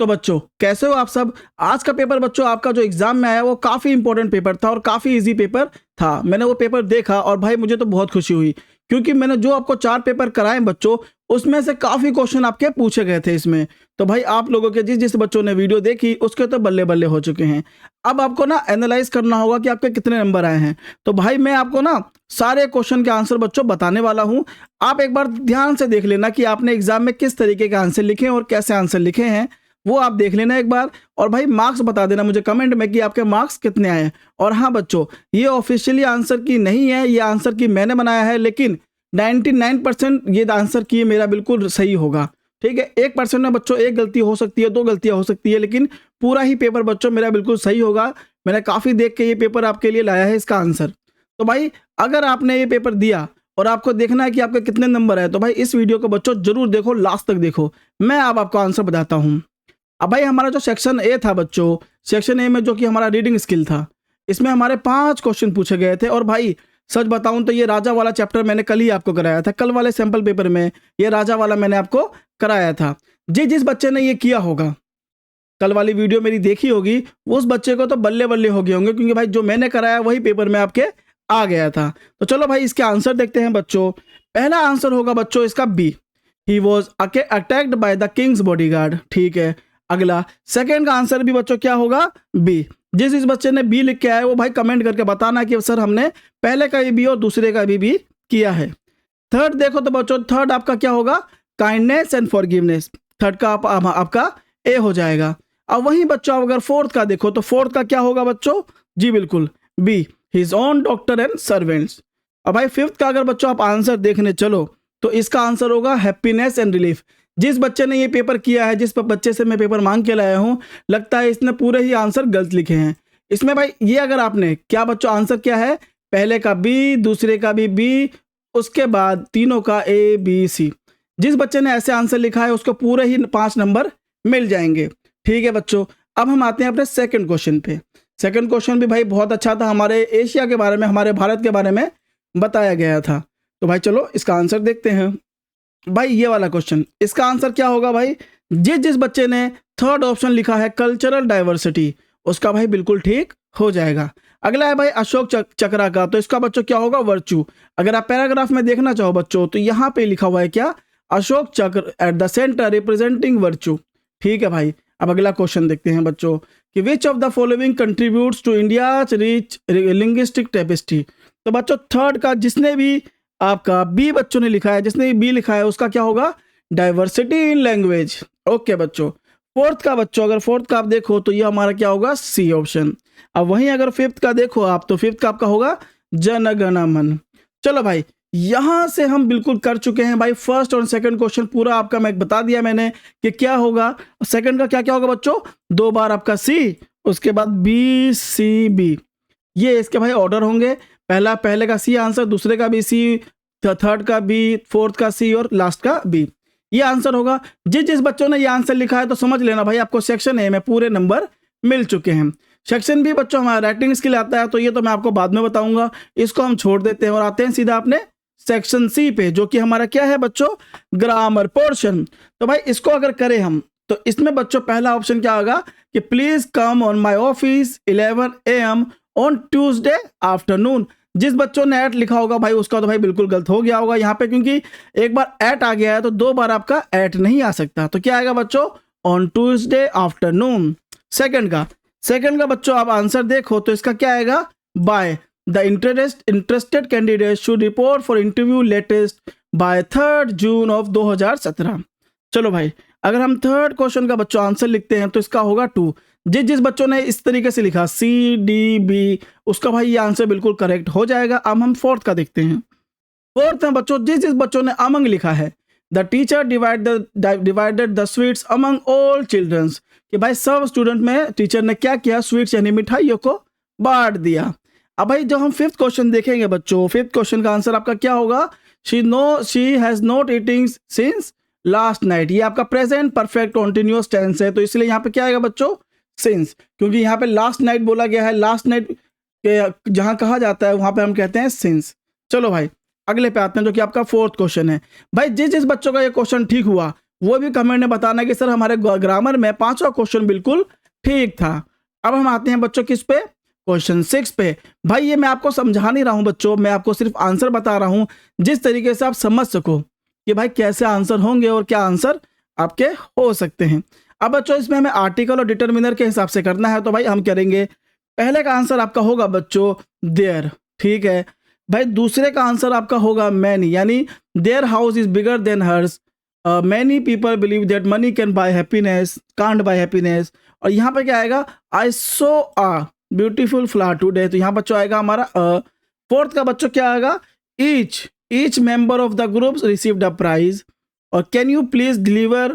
तो बच्चों कैसे हो आप सब। आज का पेपर बच्चों आपका जो एग्जाम में आया वो काफ़ी इंपॉर्टेंट पेपर था और काफ़ी इजी पेपर था। मैंने वो पेपर देखा और भाई मुझे तो बहुत खुशी हुई, क्योंकि मैंने जो आपको 4 पेपर कराए बच्चों, उसमें से काफ़ी क्वेश्चन आपके पूछे गए थे इसमें। तो भाई आप लोगों के जिस जिस बच्चों ने वीडियो देखी उसके तो बल्ले बल्ले हो चुके हैं। अब आपको ना एनालाइज करना होगा कि आपके कितने नंबर आए हैं। तो भाई मैं आपको ना सारे क्वेश्चन के आंसर बच्चों बताने वाला हूँ। आप एक बार ध्यान से देख लेना कि आपने एग्जाम में किस तरीके के आंसर लिखे हैं और कैसे आंसर लिखे हैं, वो आप देख लेना एक बार। और भाई मार्क्स बता देना मुझे कमेंट में कि आपके मार्क्स कितने आए। और हाँ बच्चों, ये ऑफिशियली आंसर की नहीं है, ये आंसर की मैंने बनाया है, लेकिन 99% ये आंसर की मेरा बिल्कुल सही होगा। ठीक है, 1% में बच्चों एक गलती हो सकती है, 2 गलतियां हो सकती है, लेकिन पूरा ही पेपर बच्चों मेरा बिल्कुल सही होगा। मैंने काफ़ी देख के ये पेपर आपके लिए लाया है इसका आंसर। तो भाई अगर आपने ये पेपर दिया और आपको देखना है कि आपके कितने नंबर है, तो भाई इस वीडियो को बच्चों जरूर देखो, लास्ट तक देखो। मैं अब आपको आंसर बताता हूँ। अब भाई हमारा जो सेक्शन ए था बच्चों, सेक्शन ए में जो कि हमारा रीडिंग स्किल था, इसमें हमारे 5 क्वेश्चन पूछे गए थे। और भाई सच बताऊं तो ये राजा वाला चैप्टर मैंने कल ही आपको कराया था। कल वाले सैंपल पेपर में ये राजा वाला मैंने आपको कराया था। जिस बच्चे ने ये किया होगा, कल वाली वीडियो मेरी देखी होगी, उस बच्चे को तो बल्ले बल्ले हो गए होंगे, क्योंकि भाई जो मैंने कराया वही पेपर में आपके आ गया था। तो चलो भाई इसके आंसर देखते हैं बच्चों। पहला आंसर होगा बच्चों इसका B, he was attacked by the king's bodyguard. ठीक है, अगला सेकंड का आंसर भी बच्चों क्या होगा, बी। जिस बच्चे ने बी लिख के आया वो भाई कमेंट करके बताना कि सर हमने पहले का भी और दूसरे का भी किया है। थर्ड देखो तो बच्चों, थर्ड आपका क्या होगा, काइंडनेस एंड फॉरगिवनेस। थर्ड का आपका ए हो जाएगा। अब वहीं बच्चों अगर फोर्थ का देखो तो फोर्थ का क्या होगा बच्चों, जी बिल्कुल B, his own doctor and servants. अब भाई फिफ्थ का अगर बच्चों आप आंसर देखने चलो तो इसका आंसर होगा हैप्पीनेस एंड रिलीफ। जिस बच्चे ने ये पेपर किया है, जिस बच्चे से मैं पेपर मांग के लाया हूं, लगता है इसने पूरे ही आंसर गलत लिखे हैं इसमें। भाई ये अगर आपने क्या बच्चों आंसर क्या है, पहले का बी, दूसरे का भी बी, उसके बाद तीनों का ए बी सी। जिस बच्चे ने ऐसे आंसर लिखा है उसको पूरे ही 5 नंबर मिल जाएंगे। ठीक है बच्चों, अब हम आते हैं अपने सेकंड क्वेश्चन पे। सेकंड क्वेश्चन भी भाई बहुत अच्छा था, हमारे एशिया के बारे में, हमारे भारत के बारे में बताया गया था। तो भाई चलो इसका आंसर देखते हैं। भाई ये वाला क्वेश्चन, इसका आंसर क्या होगा भाई, जिस बच्चे ने थर्ड ऑप्शन लिखा है कल्चरल डाइवर्सिटी, उसका भाई बिल्कुल ठीक हो जाएगा। अगला है भाई अशोक चक्रा का, तो इसका बच्चों क्या होगा, वर्चू। अगर आप पैराग्राफ में देखना चाहो बच्चों तो यहाँ पे लिखा हुआ है क्या, अशोक चक्र at the centre representing virtue. ठीक है भाई, अब अगला क्वेश्चन देखते हैं बच्चों कि which of the following contributes to India rich linguistic tapestry. तो बच्चों थर्ड का जिसने भी आपका बी बच्चों ने लिखा है, जिसने बी लिखा है उसका क्या होगा, डाइवर्सिटी इन लैंग्वेज। ओके बच्चों, फोर्थ का बच्चों अगर फोर्थ का आप देखो तो ये हमारा क्या होगा, सी ऑप्शन। अब वहीं अगर फिफ्थ का देखो आप तो फिफ्थ का आपका होगा जन गण मन। चलो भाई यहां से हम बिल्कुल कर चुके हैं भाई। फर्स्ट और सेकंड क्वेश्चन पूरा आपका मैं बता दिया मैंने कि क्या होगा। सेकंड का क्या क्या होगा बच्चों, 2 बार आपका सी, उसके बाद बी सी बी, ये इसके भाई ऑर्डर होंगे। पहले का सी आंसर, दूसरे का भी सी, थर्ड का बी, फोर्थ का सी और लास्ट का बी, ये आंसर होगा। जिस बच्चों ने ये आंसर लिखा है तो समझ लेना भाई आपको सेक्शन ए में पूरे नंबर मिल चुके हैं। सेक्शन बी बच्चों हमारा राइटिंग स्किल आता है, तो ये तो मैं आपको बाद में बताऊंगा, इसको हम छोड़ देते हैं और आते हैं सीधा अपने सेक्शन सी पे, जो कि हमारा क्या है बच्चों, ग्रामर पोर्शन। तो भाई इसको अगर करें हम तो इसमें बच्चों पहला ऑप्शन क्या होगा कि please come on my office 11 AM on Tuesday afternoon. जिस बच्चों ने एट लिखा होगा भाई उसका तो भाई बिल्कुल गलत हो गया होगा यहाँ पे, क्योंकि एक बार एट आ गया है तो 2 बार आपका एट नहीं आ सकता। तो क्या आएगा बच्चों, ऑन ट्यूसडे आफ्टरनून। सेकंड का बच्चों आप आंसर देखो तो इसका क्या आएगा, by the interested candidate should report for interview latest by 3 June of 2017। चलो भाई अगर हम थर्ड क्वेश्चन का बच्चों आंसर लिखते हैं तो इसका होगा 2। जिस बच्चों ने इस तरीके से लिखा सी डी बी, उसका भाई ये आंसर बिल्कुल करेक्ट हो जाएगा। अब हम फोर्थ का देखते हैं। फोर्थ में बच्चों जिस बच्चों ने अमंग लिखा है, the teacher divided the sweets among all childrens, कि भाई सब स्टूडेंट में टीचर ने क्या किया, स्वीट्स यानी मिठाइयों को बांट दिया। अब भाई जब हम फिफ्थ क्वेश्चन देखेंगे बच्चों, फिफ्थ क्वेश्चन का आंसर आपका क्या होगा, she has not eating since last night. ये आपका प्रेजेंट परफेक्ट कॉन्टिन्यूअस टेंस है, तो इसलिए यहाँ पे क्या आएगा बच्चों, सिंस, क्योंकि यहाँ पे लास्ट नाइट बोला गया है। लास्ट नाइट के जहाँ कहा जाता है वहां पे हम कहते हैं सिंस। चलो भाई अगले पे आते हैं जो कि आपका फोर्थ क्वेश्चन है। भाई जिस बच्चों का ये क्वेश्चन ठीक हुआ वो भी कमेंट में बताना कि सर हमारे ग्रामर में 5वां क्वेश्चन बिल्कुल ठीक था। अब हम आते हैं बच्चों किस पे, क्वेश्चन 6 पे। भाई ये मैं आपको समझा नहीं रहा हूँ बच्चों, मैं आपको सिर्फ आंसर बता रहा हूँ जिस तरीके से आप समझ सको कि भाई कैसे आंसर होंगे और क्या आंसर आपके हो सकते हैं। अब बच्चों इसमें हमें आर्टिकल और डिटर्मिनर के हिसाब से करना है, तो भाई हम करेंगे पहले का आंसर आपका होगा बच्चों देयर, ठीक है भाई। दूसरे का आंसर आपका होगा मैनी, यानी their house is bigger than hers, many people believe that money can buy happiness, can't buy happiness. और यहाँ पे क्या आएगा, I saw a beautiful flower today, तो यहाँ बच्चों आएगा हमारा फोर्थ का बच्चों क्या आएगा, each member of the group received a prize. और कैन यू प्लीज डिलीवर,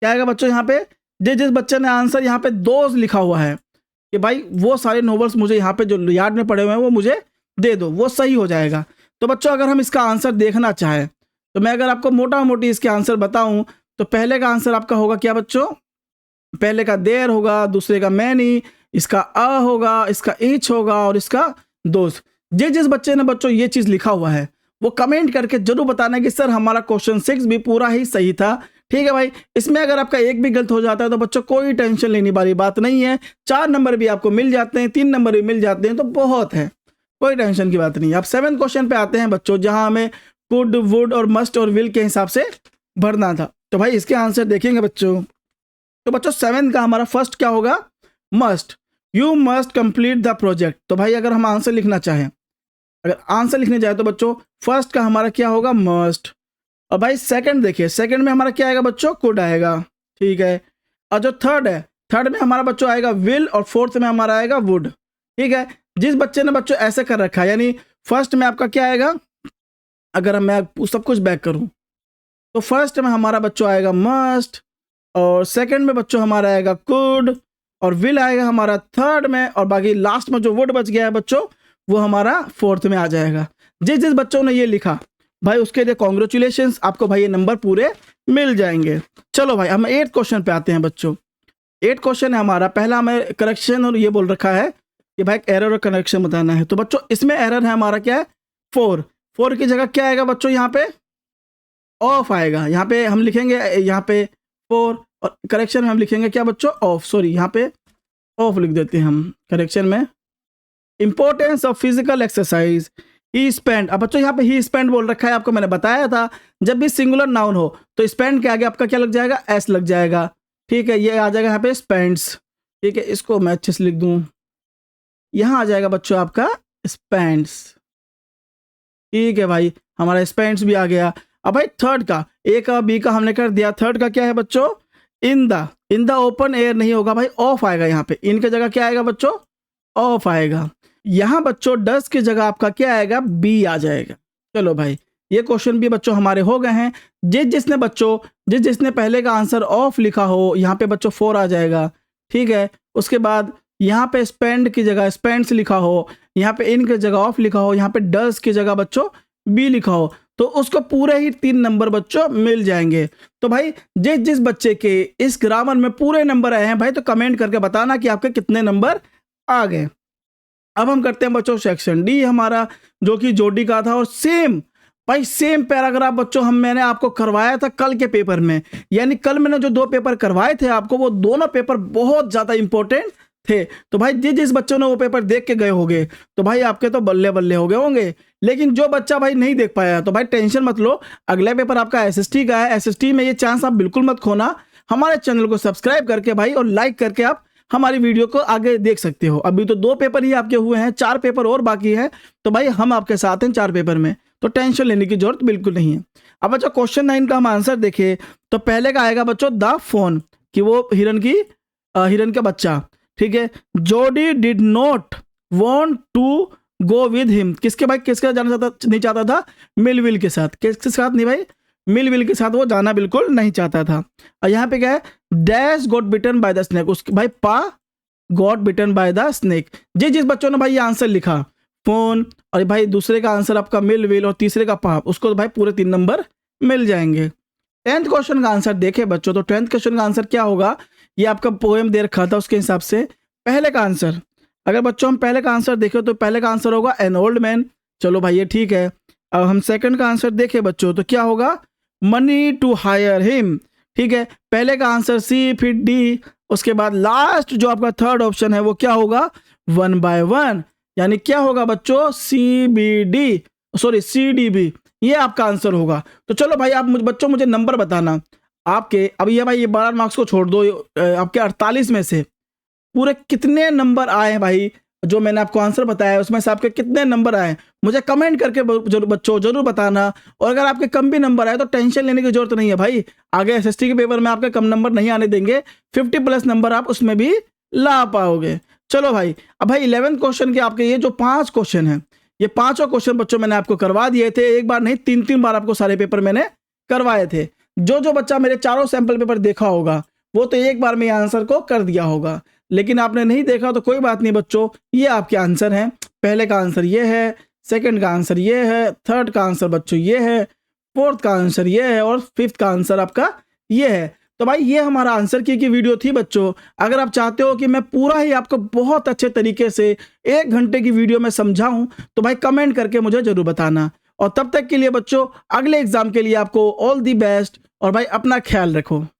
क्या आएगा बच्चों यहाँ पे, जिस बच्चे ने आंसर यहाँ पे दोज लिखा हुआ है कि भाई वो सारे नॉवेल्स मुझे यहाँ पे जो याद में पड़े हुए हैं वो मुझे दे दो, वो सही हो जाएगा। तो बच्चों अगर हम इसका आंसर देखना चाहें तो मैं अगर आपको मोटा मोटी इसके आंसर बताऊं तो पहले का आंसर आपका होगा क्या बच्चों, पहले का देर होगा, दूसरे का मैनी, इसका अ होगा, इसका ईच होगा और इसका दोस्त। जिस बच्चे ने बच्चों ये चीज़ लिखा हुआ है वो कमेंट करके जरूर बताना कि सर हमारा क्वेश्चन 6 भी पूरा ही सही था, ठीक है भाई। इसमें अगर आपका एक भी गलत हो जाता है तो बच्चों कोई टेंशन लेने वाली बात नहीं है, 4 नंबर भी आपको मिल जाते हैं, 3 नंबर भी मिल जाते हैं, तो बहुत है, कोई टेंशन की बात नहीं। अब 7th क्वेश्चन पे आते हैं बच्चों, जहां हमें कुड, वुड और मस्ट और विल के हिसाब से भरना था। तो भाई इसके आंसर देखेंगे बच्चों, तो बच्चों 7th का हमारा फर्स्ट क्या होगा, must, you must complete the project. तो भाई अगर हम आंसर लिखना चाहें, अगर आंसर लिखने जाए तो बच्चों फर्स्ट का हमारा क्या होगा, मस्ट। और भाई सेकंड देखिए, सेकंड में हमारा क्या आएगा बच्चों, कुड आएगा, ठीक है। और जो थर्ड है, थर्ड में हमारा बच्चों आएगा विल और फोर्थ में हमारा आएगा वुड, ठीक है। जिस बच्चे ने बच्चों ऐसे कर रखा है, यानी फर्स्ट में आपका क्या आएगा, अगर मैं सब कुछ बैक करूं तो फर्स्ट में हमारा बच्चों आएगा मस्ट, और सेकंड में बच्चों हमारा आएगा कुड, और विल आएगा हमारा थर्ड में, और बाकी लास्ट में जो वुड बच गया है बच्चों वो हमारा फोर्थ में आ जाएगा। जिस बच्चों ने ये लिखा भाई उसके लिए कॉन्ग्रेचुलेशंस, आपको भाई ये नंबर पूरे मिल जाएंगे। चलो भाई हम 8th क्वेश्चन पे आते हैं बच्चों। 8th क्वेश्चन है हमारा, पहला हमें करेक्शन और ये बोल रखा है कि भाई एरर और करेक्शन बताना है। तो बच्चों इसमें एरर है हमारा क्या है, 4 की जगह क्या आएगा बच्चों, यहाँ पे ऑफ आएगा, यहाँ पे हम लिखेंगे यहाँ पे 4, और करेक्शन में हम लिखेंगे क्या बच्चों, ऑफ, सॉरी यहाँ पे ऑफ लिख देते हैं हम करेक्शन में। Importance of physical exercise, he spend. अब बच्चों यहाँ पे ही स्पेंड बोल रखा है, आपको मैंने बताया था जब भी सिंगुलर नाउन हो तो स्पेंड के आगे आपका क्या लग जाएगा, एस लग जाएगा, ठीक है। ये आ जाएगा यहाँ पे स्पेंड्स, ठीक है। इसको मैं अच्छे से लिख दूं, यहाँ आ जाएगा बच्चों आपका स्पेंड्स, ठीक है भाई, हमारा स्पेंड्स भी आ गया। अब भाई थर्ड का, ए का बी का हमने कर दिया, थर्ड का क्या है बच्चों, इन द ओपन एयर नहीं होगा भाई, ऑफ आएगा, यहाँ पे इन की जगह क्या आएगा बच्चों, ऑफ आएगा। यहाँ बच्चों डस की जगह आपका क्या आएगा, बी आ जाएगा। चलो भाई ये क्वेश्चन भी बच्चों हमारे हो गए हैं। जिसने पहले का आंसर ऑफ लिखा हो यहाँ पे बच्चों 4 आ जाएगा, ठीक है। उसके बाद यहाँ पे स्पेंड की जगह स्पेंड्स लिखा हो, यहाँ पे इन की जगह ऑफ लिखा हो, यहाँ पे डस की जगह बच्चों बी लिखा हो, तो उसको पूरे ही 3 नंबर बच्चों मिल जाएंगे। तो भाई जिस बच्चे के इस ग्रामर में पूरे नंबर आए हैं भाई, तो कमेंट करके बताना कि आपके कितने नंबर आ गए। अब हम करते हैं बच्चों सेक्शन डी हमारा, जो कि जोडी का था, और सेम पैराग्राफ बच्चों मैंने आपको करवाया था कल के पेपर में, यानी कल मैंने जो 2 पेपर करवाए थे आपको, वो दोनों पेपर बहुत ज़्यादा इंपॉर्टेंट थे। तो भाई जिस बच्चों ने वो पेपर देख के गए होंगे तो भाई आपके तो बल्ले बल्ले हो गए होंगे। लेकिन जो बच्चा भाई नहीं देख पाया तो भाई टेंशन मत लो, अगला पेपर आपका एसएसटी का है, एसएसटी में ये चांस आप बिल्कुल मत खोना। हमारे चैनल को सब्सक्राइब करके भाई और लाइक करके आप हमारी वीडियो को आगे देख सकते हो। अभी तो 2 पेपर ही आपके हुए हैं, 4 पेपर और बाकी है, तो भाई हम आपके साथ हैं 4 पेपर में, तो टेंशन लेने की जरूरत बिल्कुल नहीं है। अब बच्चों क्वेश्चन 9 का हम आंसर देखें तो पहले का आएगा बच्चों द फोन, कि वो हिरन का बच्चा, ठीक है। Jodi did not want to go with him, किसके जाना नहीं चाहता था, मिलविल के साथ। किसके साथ नहीं भाई, मिलविल के साथ वो जाना बिल्कुल नहीं चाहता था। और यहाँ पे क्या है, dash got bitten by the snake, उसके भाई पा got bitten by the snake. जिस बच्चों ने भाई ये आंसर लिखा फोन, और भाई दूसरे का आंसर आपका मिलविल, और तीसरे का पा, उसको भाई पूरे 3 नंबर मिल जाएंगे। 10th क्वेश्चन का आंसर देखे बच्चों, तो 10th क्वेश्चन का आंसर क्या होगा, ये आपका पोएम दे रखा था, उसके हिसाब से पहले का आंसर, अगर बच्चों हम पहले का आंसर देखें तो पहले का आंसर होगा एन ओल्ड मैन। चलो भाई ये ठीक है। अब हम सेकंड का आंसर देखें बच्चों तो क्या होगा, मनी टू हायर हिम, ठीक है, पहले का आंसर सी, फिर डी, उसके बाद लास्ट जो आपका थर्ड ऑप्शन है वो क्या होगा 1 by 1, यानी क्या होगा बच्चों CBD, सॉरी CDB, ये आपका आंसर होगा। तो चलो भाई आप बच्चों मुझे नंबर बताना आपके, अब ये भाई ये 12 मार्क्स को छोड़ दो, आपके 48 में से पूरे कितने नंबर आए हैं भाई, जो मैंने आपको आंसर बताया है उसमें से आपके कितने नंबर आए, मुझे कमेंट करके बच्चों जरूर बताना। और अगर आपके कम भी नंबर आए तो टेंशन लेने की जरूरत नहीं है भाई, आगे SST के पेपर में आपके कम नंबर नहीं आने देंगे, 50+ नंबर आप उसमें भी ला पाओगे। चलो भाई, अब भाई 11th क्वेश्चन के आपके ये जो 5 क्वेश्चन हैं, ये पांचों क्वेश्चन बच्चों मैंने आपको करवा दिए थे, एक बार नहीं 3 बार आपको सारे पेपर मैंने करवाए थे। जो बच्चा मेरे चारों सैंपल पेपर देखा होगा वो तो एक बार में आंसर को कर दिया होगा, लेकिन आपने नहीं देखा तो कोई बात नहीं बच्चों, ये आपके आंसर हैं। पहले का आंसर ये है, सेकंड का आंसर ये है, थर्ड का आंसर बच्चों ये है, फोर्थ का आंसर ये है और फिफ्थ का आंसर आपका ये है। तो भाई ये हमारा आंसर की वीडियो थी बच्चों। अगर आप चाहते हो कि मैं पूरा ही आपको बहुत अच्छे तरीके से 1 घंटे की वीडियो में समझाऊं तो भाई कमेंट करके मुझे जरूर बताना। और तब तक के लिए बच्चों, अगले एग्जाम के लिए आपको ऑल दी बेस्ट, और भाई अपना ख्याल रखो।